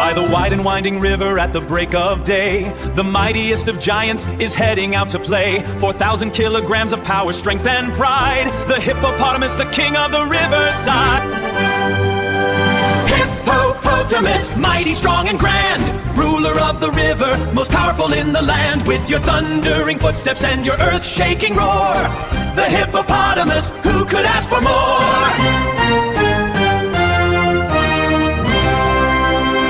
by the wide and winding river at the break of day. The mightiest of giants is heading out to play. 4,000 kilograms of power, strength, and pride. The hippopotamus, the king of the riverside. Hippopotamus, mighty, strong, and grand, ruler of the river, most powerful in the land. With your thundering footsteps and your earth-shaking roar, the hippopotamus, who could ask for more?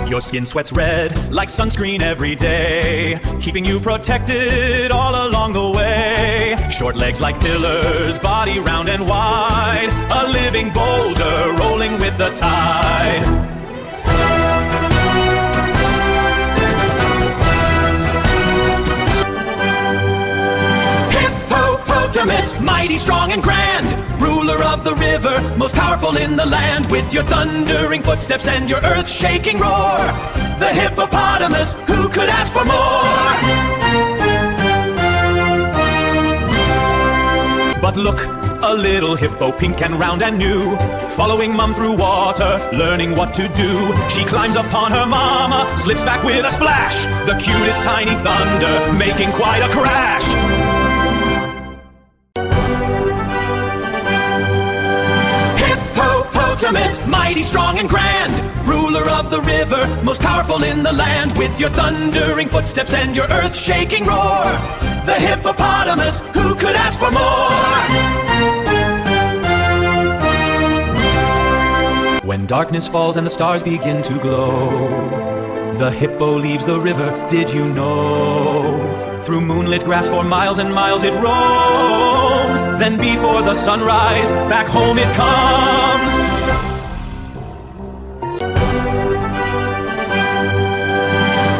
Your skin sweats red like sunscreen every day, keeping you protected all along the way. Short legs like pillars, body round and wide, a living boulder rolling with the tide. Hippopotamus, mighty, strong, and grand, ruler of the river, most powerful in the land. With your thundering footsteps and your earth-shaking roar, the hippopotamus, who could ask for more? But look, a little hippo, pink and round and new, following mom through water, learning what to do. She climbs upon her mama, slips back with a splash, the cutest tiny thunder, making quite a crash. Hippopotamus, mighty, strong, and grand, ruler of the river, most powerful in the land. With your thundering footsteps and your earth-shaking roar, the hippopotamus, who could ask for more? When darkness falls and the stars begin to glow, the hippo leaves the river, did you know? Through moonlit grass for miles and miles it roams, then before the sunrise, back home it comes.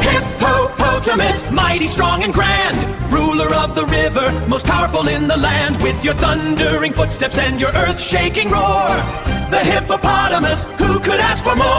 Hippopotamus, mighty, strong, and grand, ruler of the river, most powerful in the land. With your thundering footsteps and your earth-shaking roar, the hippopotamus, who could ask for more?